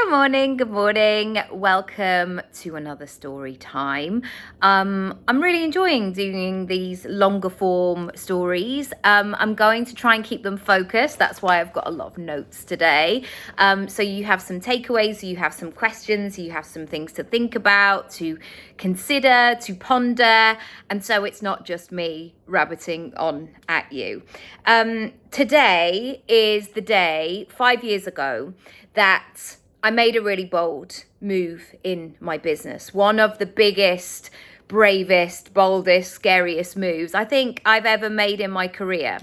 Good morning, good morning. Welcome to another story time. I'm really enjoying doing these longer form stories. I'm going to try and keep them focused. That's why I've got a lot of notes today. So you have some takeaways, you have some questions, you have some things to think about, to consider, to ponder. And so it's not just me rabbiting on at you. Today is the day 5 years ago that I made a really bold move in my business. One of the biggest, bravest, boldest, scariest moves I think I've ever made in my career.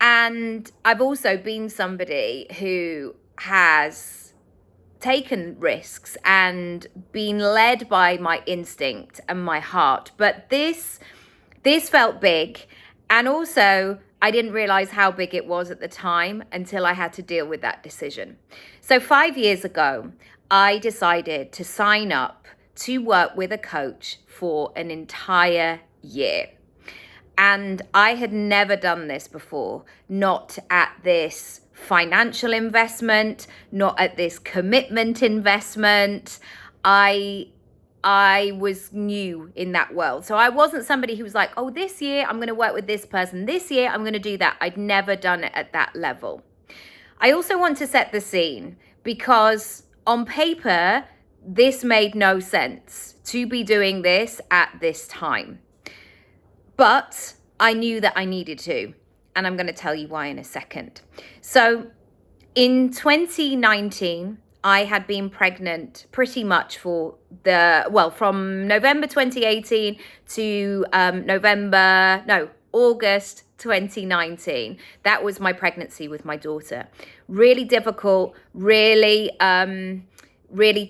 And I've also been somebody who has taken risks and been led by my instinct and my heart. But this felt big, and also I didn't realize how big it was at the time until I had to deal with that decision. So 5 years ago, I decided to sign up to work with a coach for an entire year. And I had never done this before, not at this financial investment, not at this commitment investment. I was new in that world. So I wasn't somebody who was like, oh, this year I'm going to work with this person. This year I'm going to do that. I'd never done it at that level. I also want to set the scene because on paper, this made no sense to be doing this at this time. But I knew that I needed to, and I'm going to tell you why in a second. So in 2019, I had been pregnant pretty much from November 2018 to August 2019. That was my pregnancy with my daughter. Really difficult, really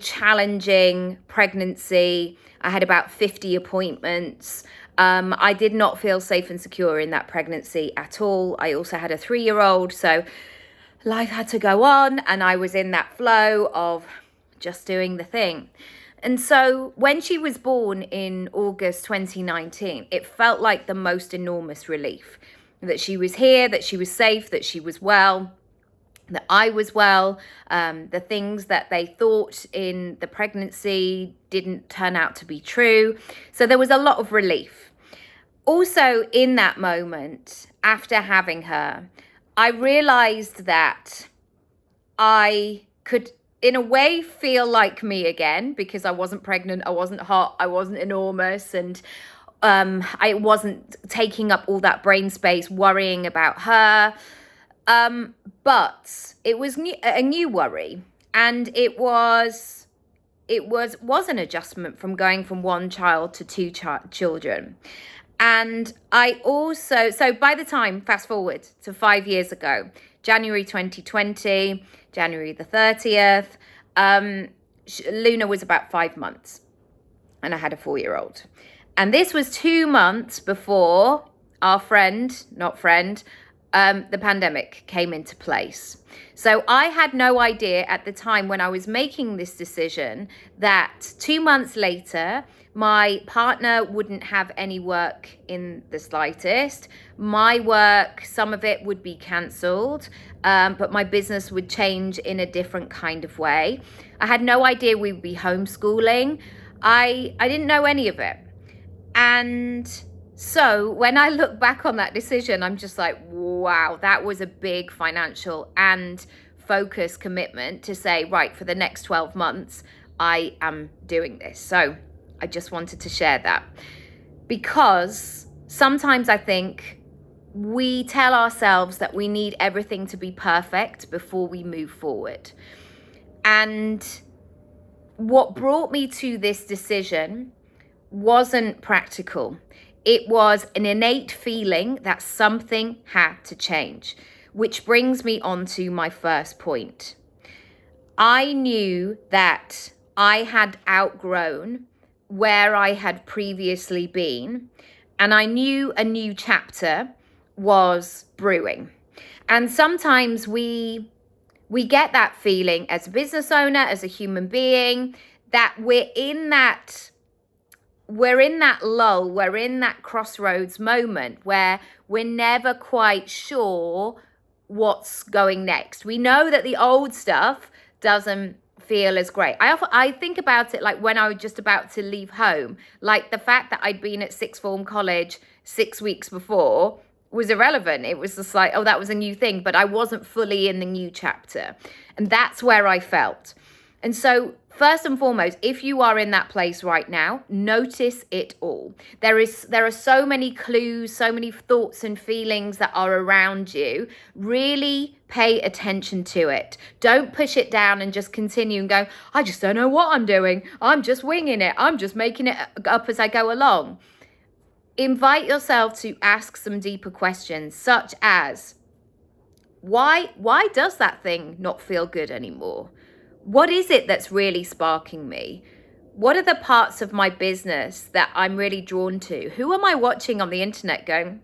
challenging pregnancy. I had about 50 appointments. I did not feel safe and secure in that pregnancy at all. I also had a 3-year-old, so life had to go on, and I was in that flow of just doing the thing. And so when she was born in August 2019, it felt like the most enormous relief that she was here, that she was safe, that she was well, that I was well. The things that they thought in the pregnancy didn't turn out to be true. So there was a lot of relief. Also, in that moment, after having her, I realized that I could, in a way, feel like me again because I wasn't pregnant, I wasn't hot, I wasn't enormous, and I wasn't taking up all that brain space worrying about her. But it was a new worry, and it was an adjustment from going from one child to two children. And I also, so by the time, fast forward to 5 years ago, January 2020, January the 30th, Luna was about 5 months and I had a 4-year-old. And this was 2 months before our the pandemic came into place. So I had no idea at the time when I was making this decision that 2 months later, my partner wouldn't have any work in the slightest. My work, some of it would be cancelled, but my business would change in a different kind of way. I had no idea we would be homeschooling. I didn't know any of it. And so when I look back on that decision, I'm just like, wow, that was a big financial and focus commitment to say, right, for the next 12 months, I am doing this. So I just wanted to share that because sometimes I think we tell ourselves that we need everything to be perfect before we move forward. And what brought me to this decision wasn't practical. It was an innate feeling that something had to change, which brings me on to my first point. I knew that I had outgrown where I had previously been, and I knew a new chapter was brewing. And sometimes we get that feeling as a business owner, as a human being, that we're in that lull, we're in that crossroads moment where we're never quite sure what's going next. We know that the old stuff doesn't feel as great. I think about it like when I was just about to leave home, like the fact that I'd been at sixth form college 6 weeks before was irrelevant. It was just like, oh, that was a new thing, but I wasn't fully in the new chapter. And that's where I felt. And so first and foremost, if you are in that place right now, notice it all. There are so many clues, so many thoughts and feelings that are around you. Really pay attention to it. Don't push it down and just continue and go, I just don't know what I'm doing. I'm just winging it. I'm just making it up as I go along. Invite yourself to ask some deeper questions, such as, why does that thing not feel good anymore? What is it that's really sparking me? What are the parts of my business that I'm really drawn to? Who am I watching on the internet going,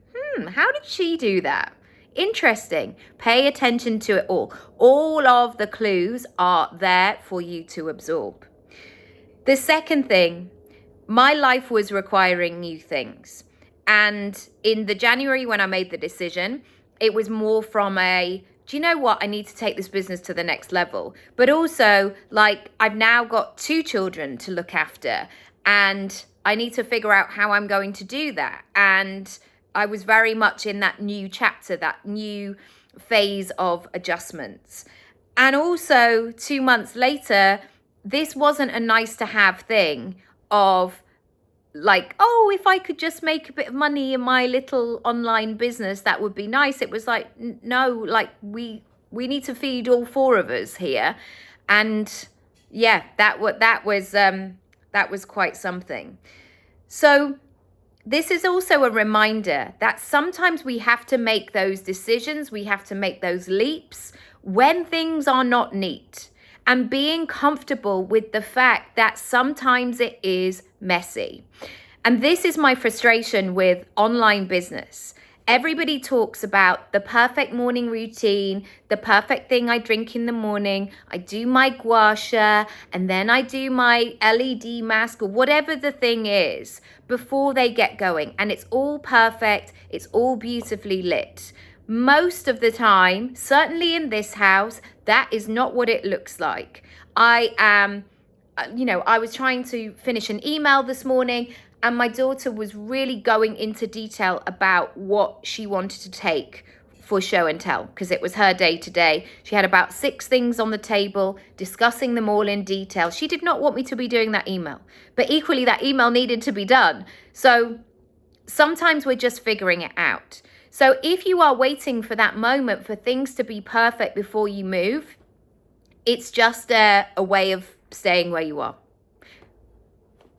how did she do that? Interesting. Pay attention to it all. All of the clues are there for you to absorb. The second thing, my life was requiring new things. And in the January when I made the decision, it was more from do you know what? I need to take this business to the next level. But also, like, I've now got 2 children to look after, and I need to figure out how I'm going to do that. And I was very much in that new chapter, that new phase of adjustments. And also 2 months later, this wasn't a nice to have thing of like, oh, if I could just make a bit of money in my little online business, that would be nice. It was like, no, like we need to feed all 4 of us here. And yeah, that was quite something. So this is also a reminder that sometimes we have to make those decisions. We have to make those leaps when things are not neat, and being comfortable with the fact that sometimes it is messy. And this is my frustration with online business. Everybody talks about the perfect morning routine, the perfect thing I drink in the morning. I do my gua sha, and then I do my LED mask, or whatever the thing is, before they get going. And it's all perfect. It's all beautifully lit. Most of the time, certainly in this house, that is not what it looks like. I was trying to finish an email this morning, and my daughter was really going into detail about what she wanted to take for show and tell, because it was her day today. She had about 6 things on the table, discussing them all in detail. She did not want me to be doing that email, but equally that email needed to be done. So sometimes we're just figuring it out. So if you are waiting for that moment for things to be perfect before you move, it's just a way of staying where you are.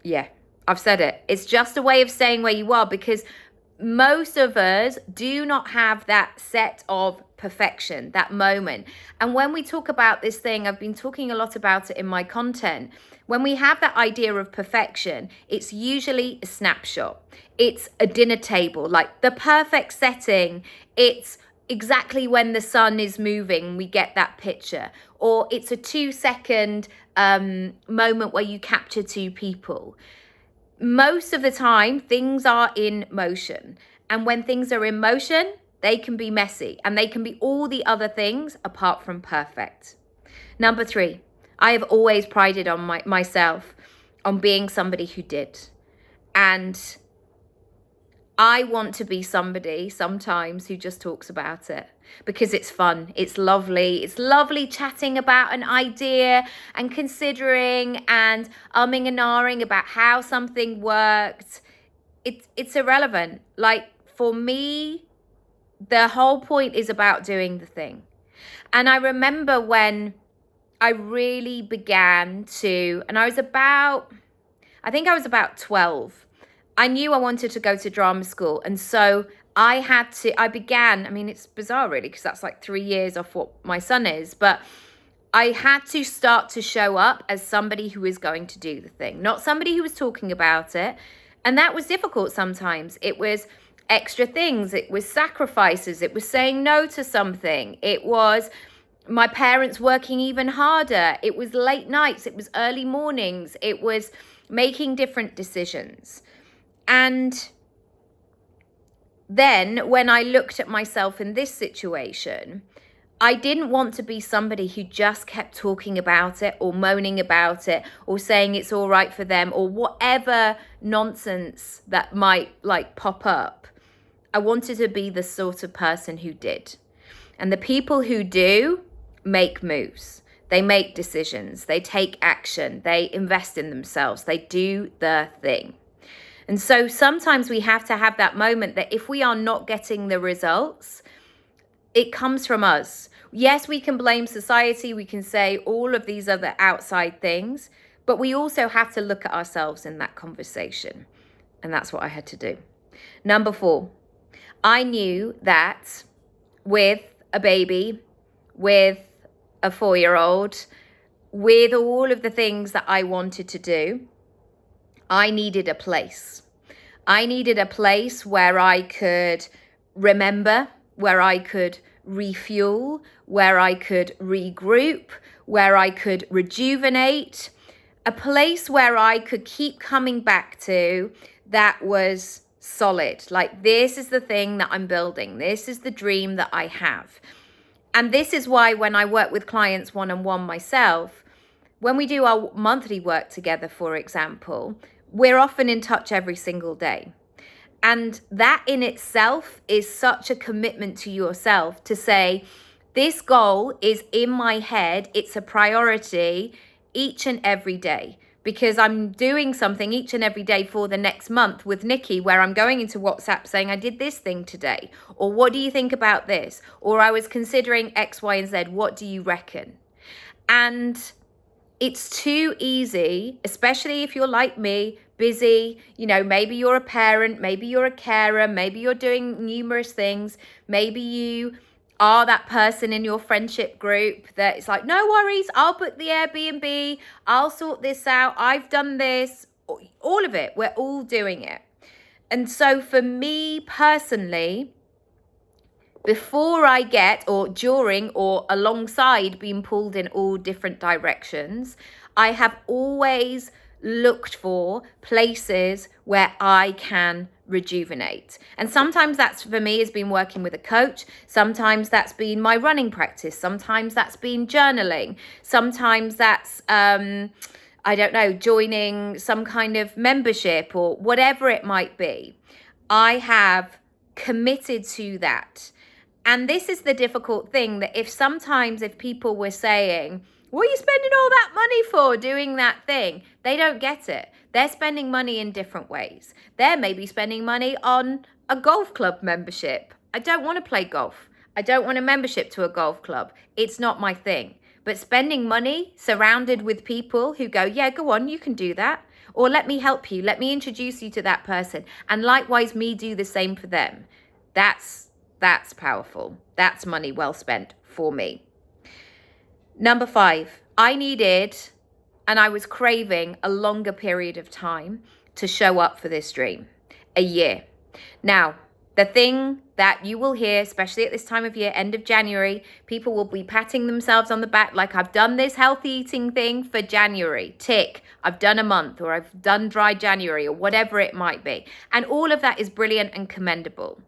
Yeah, I've said it. It's just a way of staying where you are, because most of us do not have that set of perfection, that moment. And when we talk about this thing, I've been talking a lot about it in my content. When we have that idea of perfection, it's usually a snapshot. It's a dinner table, like the perfect setting. It's exactly when the sun is moving, we get that picture. Or it's a 2-second moment where you capture 2 people. Most of the time, things are in motion. And when things are in motion, they can be messy, and they can be all the other things apart from perfect. Number 3, I have always prided on myself on being somebody who did. And I want to be somebody sometimes who just talks about it, because it's fun. It's lovely. It's lovely chatting about an idea and considering and umming and ahhing about how something worked. It's irrelevant. Like, for me, the whole point is about doing the thing. And I remember when I really began to, and I think I was about 12. I knew I wanted to go to drama school. And so it's bizarre really, because that's like 3 years off what my son is, but I had to start to show up as somebody who is going to do the thing, not somebody who was talking about it. And that was difficult sometimes. It was extra things. It was sacrifices. It was saying no to something. It was my parents working even harder. It was late nights. It was early mornings. It was making different decisions. And then when I looked at myself in this situation, I didn't want to be somebody who just kept talking about it or moaning about it or saying it's all right for them or whatever nonsense that might like pop up. I wanted to be the sort of person who did. And the people who do make moves. They make decisions. They take action. They invest in themselves. They do the thing. And so sometimes we have to have that moment that if we are not getting the results, it comes from us. Yes, we can blame society. We can say all of these other outside things, but we also have to look at ourselves in that conversation. And that's what I had to do. Number 4, I knew that with a baby, with a 4-year-old, with all of the things that I wanted to do, I needed a place. I needed a place where I could remember, where I could refuel, where I could regroup, where I could rejuvenate, a place where I could keep coming back to that was solid. Like, this is the thing that I'm building. This is the dream that I have. And this is why when I work with clients one-on-one myself, when we do our monthly work together, for example, we're often in touch every single day. And that in itself is such a commitment to yourself to say, this goal is in my head. It's a priority each and every day, because I'm doing something each and every day for the next month with Nicky, where I'm going into WhatsApp saying, I did this thing today, or what do you think about this? Or I was considering X, Y, and Z. What do you reckon? And it's too easy, especially if you're like me, busy, maybe you're a parent, maybe you're a carer, maybe you're doing numerous things, maybe you are that person in your friendship group that it's like, no worries, I'll book the Airbnb, I'll sort this out, I've done this, all of it, we're all doing it. And so for me personally, before I get, or during, or alongside being pulled in all different directions, I have always looked for places where I can rejuvenate. And sometimes that's, for me, has been working with a coach. Sometimes that's been my running practice. Sometimes that's been journaling. Sometimes that's, joining some kind of membership or whatever it might be. I have committed to that. And this is the difficult thing, that if people were saying, what are you spending all that money for doing that thing? They don't get it. They're spending money in different ways. They're maybe spending money on a golf club membership. I don't want to play golf. I don't want a membership to a golf club. It's not my thing. But spending money surrounded with people who go, yeah, go on, you can do that. Or let me help you. Let me introduce you to that person. And likewise, me do the same for them. That's powerful. That's money well spent for me. Number 5, I needed, and I was craving, a longer period of time to show up for this dream. A year. Now, the thing that you will hear, especially at this time of year, end of January, people will be patting themselves on the back like, I've done this healthy eating thing for January. Tick. I've done a month, or I've done dry January, or whatever it might be. And all of that is brilliant and commendable.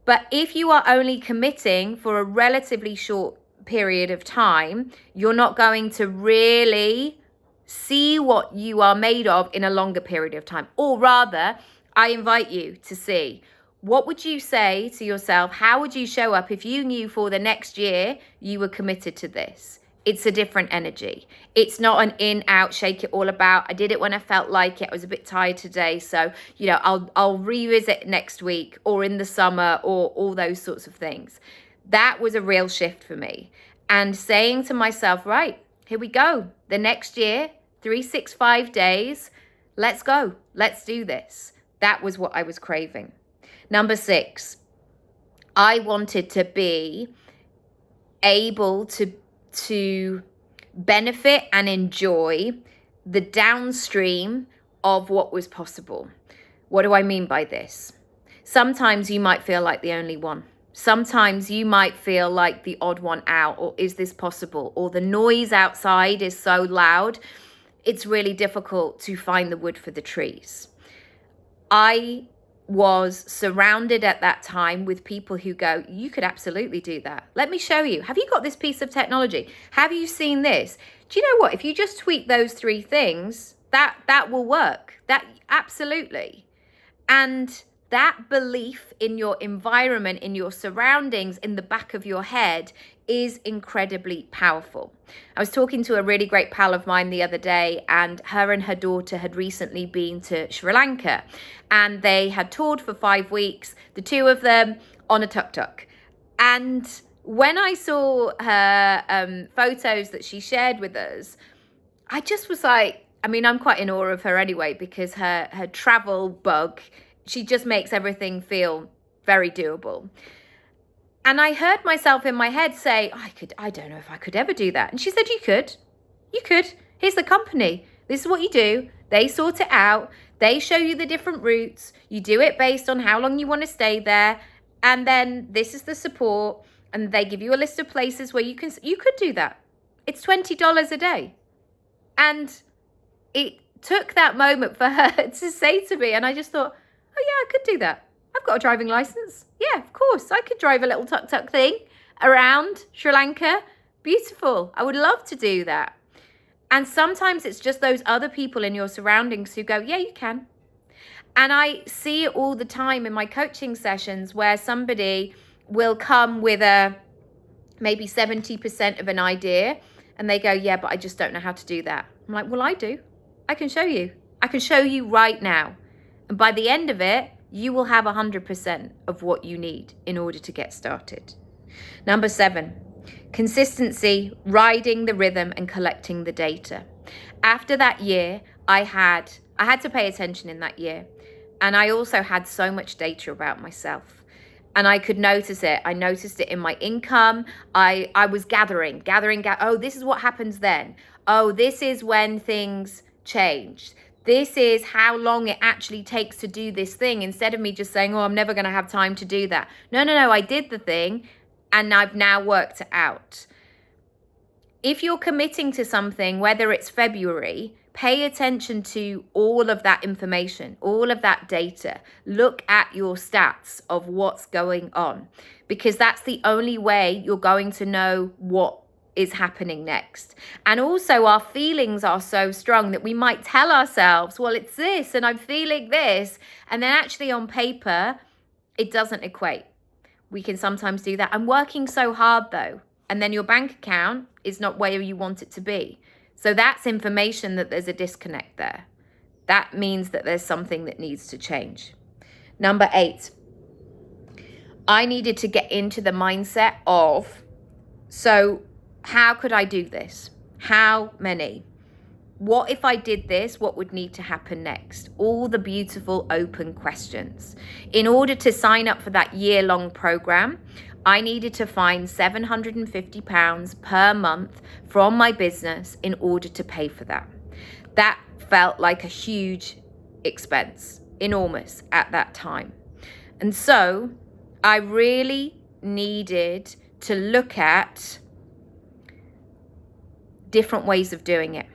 But if you are only committing for a relatively short period of time, you're not going to really see what you are made of in a longer period of time. Or rather, I invite you to see, what would you say to yourself? How would you show up if you knew for the next year you were committed to this? It's a different energy. It's not an in, out, shake it all about. I did it when I felt like it. I was a bit tired today. So, I'll revisit next week or in the summer or all those sorts of things. That was a real shift for me. And saying to myself, right, here we go. The next year, 365 days, let's go. Let's do this. That was what I was craving. Number 6, I wanted to be able to benefit and enjoy the downstream of what was possible. What do I mean by this? Sometimes you might feel like the only one. Sometimes you might feel like the odd one out, or is this possible? Or the noise outside is so loud, it's really difficult to find the wood for the trees. I was surrounded at that time with people who go, you could absolutely do that. Let me show you. Have you got this piece of technology? Have you seen this? Do you know what? If you just tweak those three things, that will work. That absolutely. And that belief in your environment, in your surroundings, in the back of your head is incredibly powerful. I was talking to a really great pal of mine the other day, and her daughter had recently been to Sri Lanka, and they had toured for 5 weeks, the two of them on a tuk-tuk. And when I saw her photos that she shared with us, I just was like, I mean, I'm quite in awe of her anyway, because her travel bug, she just makes everything feel very doable. And I heard myself in my head say, I don't know if I could ever do that. And she said, you could. Here's the company. This is what you do. They sort it out. They show you the different routes. You do it based on how long you want to stay there. And then this is the support. And they give you a list of places where you could do that. It's $20 a day. And it took that moment for her to say to me, and I just thought, oh yeah, I could do that. I've got a driving license. Yeah, of course. I could drive a little tuk-tuk thing around Sri Lanka. Beautiful. I would love to do that. And sometimes it's just those other people in your surroundings who go, yeah, you can. And I see it all the time in my coaching sessions where somebody will come with maybe 70% of an idea, and they go, yeah, but I just don't know how to do that. I'm like, well, I do. I can show you. I can show you right now. And by the end of it, you will have 100% of what you need in order to get started. Number 7, consistency, riding the rhythm and collecting the data. After that year, I had to pay attention in that year. And I also had so much data about myself. And I could notice it. I noticed it in my income. I was gathering. Oh, this is what happens then. Oh, this is when things changed. This is how long it actually takes to do this thing, instead of me just saying, oh, I'm never going to have time to do that. No, I did the thing and I've now worked it out. If you're committing to something, whether it's February, pay attention to all of that information, all of that data. Look at your stats of what's going on, because that's the only way you're going to know what is happening next. And also our feelings are so strong that we might tell ourselves, well, it's this and I'm feeling this. And then actually on paper, it doesn't equate. We can sometimes do that. I'm working so hard though. And then your bank account is not where you want it to be. So that's information that there's a disconnect there. That means that there's something that needs to change. Number 8, I needed to get into the mindset of, so how could I do this? How many? What if I did this? What would need to happen next? All the beautiful open questions. In order to sign up for that year-long program, I needed to find £750 per month from my business in order to pay for that. That felt like a huge expense, enormous at that time. And so I really needed to look at different ways of doing it.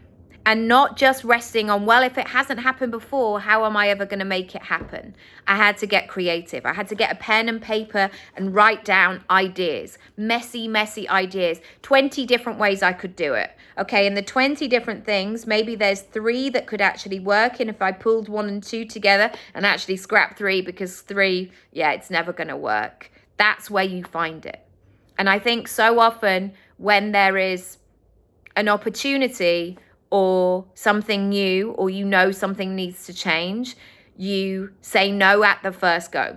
And not just resting on, well, if it hasn't happened before, how am I ever going to make it happen? I had to get creative. I had to get a pen and paper and write down ideas, messy ideas, 20 different ways I could do it. Okay, and the 20 different things, maybe there's 3 that could actually work. And if I pulled 1 and 2 together and actually scrap 3, because 3, it's never going to work. That's where you find it. And I think so often when there is an opportunity or something new, or something needs to change, you say no at the first go.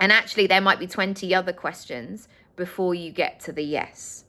And actually there might be 20 other questions before you get to the yes.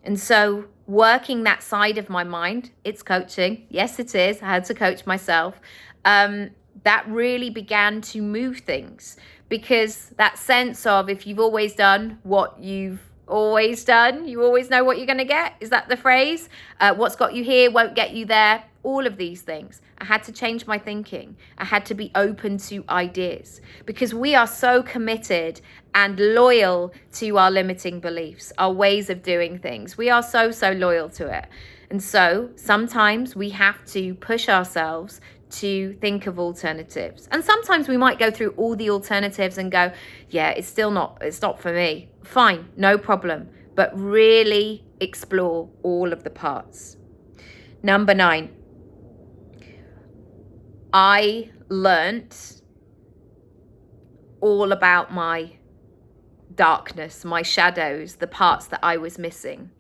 And so working that side of my mind, it's coaching. Yes, it is. I had to coach myself. That really began to move things, because that sense of, if you've always done what you've always done, you always know what you're going to get. Is that the phrase? What's got you here won't get you there. All of these things. I had to change my thinking. I had to be open to ideas, because we are so committed and loyal to our limiting beliefs, our ways of doing things. We are so loyal to it. And so sometimes we have to push ourselves to think of alternatives. And sometimes we might go through all the alternatives and go, yeah, it's not for me. Fine, no problem. But really explore all of the parts. Number 9, I learnt all about my darkness, my shadows, the parts that I was missing.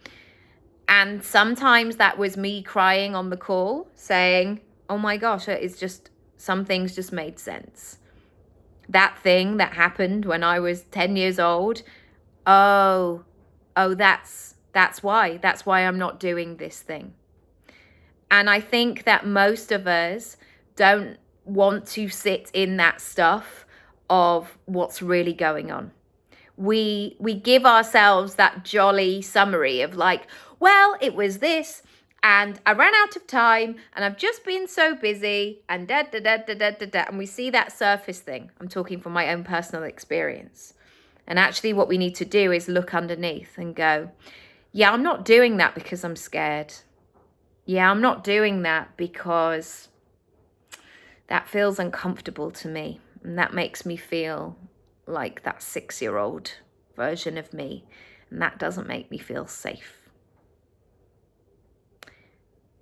And sometimes that was me crying on the call saying, oh my gosh, it's just, some things just made sense. That thing that happened when I was 10 years old, oh, that's why I'm not doing this thing. And I think that most of us don't want to sit in that stuff of what's really going on. We give ourselves that jolly summary of like, well, it was this, and I ran out of time, and I've just been so busy, and da da da da da da da. And we see that surface thing. I'm talking from my own personal experience. And actually what we need to do is look underneath and go, yeah, I'm not doing that because I'm scared. Yeah, I'm not doing that because that feels uncomfortable to me. And that makes me feel like that 6-year-old version of me. And that doesn't make me feel safe.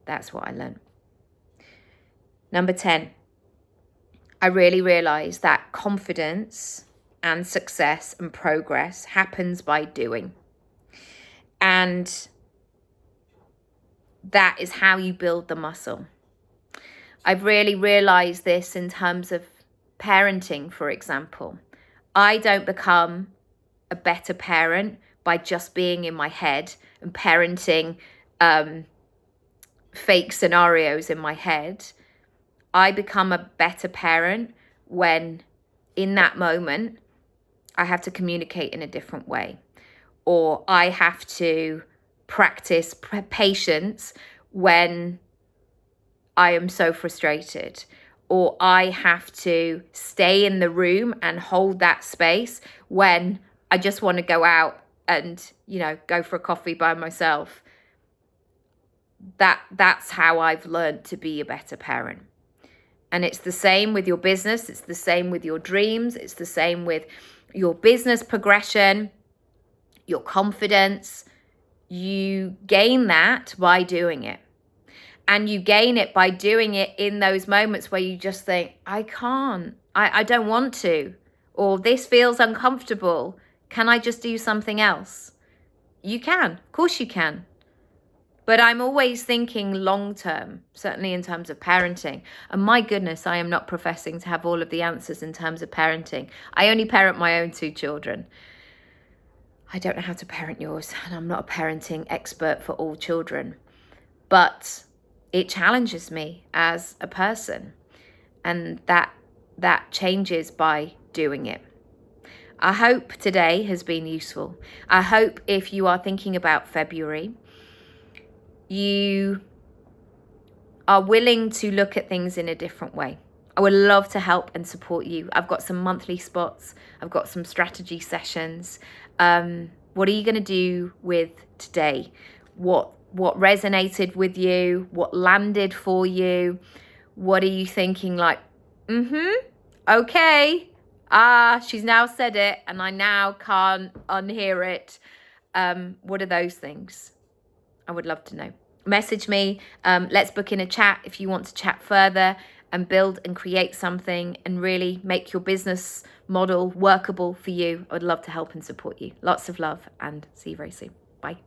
That's what I learned. Number 10, I really realized that confidence and success and progress happens by doing. And that is how you build the muscle. I've really realized this in terms of parenting, for example. I don't become a better parent by just being in my head and parenting fake scenarios in my head. I become a better parent when in that moment I have to communicate in a different way, or I have to practice patience when I am so frustrated, or I have to stay in the room and hold that space when I just want to go out and, go for a coffee by myself. That's how I've learned to be a better parent. And it's the same with your business. It's the same with your dreams. It's the same with your business progression, your confidence. You gain that by doing it. And you gain it by doing it in those moments where you just think, I can't, I don't want to, or this feels uncomfortable. Can I just do something else? You can, of course you can. But I'm always thinking long term, certainly in terms of parenting. And my goodness, I am not professing to have all of the answers in terms of parenting. I only parent my own 2 children. I don't know how to parent yours, and I'm not a parenting expert for all children. But it challenges me as a person, and that changes by doing it. I hope today has been useful. I hope if you are thinking about February, you are willing to look at things in a different way. I would love to help and support you. I've got some monthly spots. I've got some strategy sessions. What are you going to do with today? What resonated with you? What landed for you? What are you thinking like, okay. She's now said it and I now can't unhear it. What are those things? I would love to know. Message me. Let's book in a chat if you want to chat further and build and create something and really make your business model workable for you. I would love to help and support you. Lots of love and see you very soon. Bye.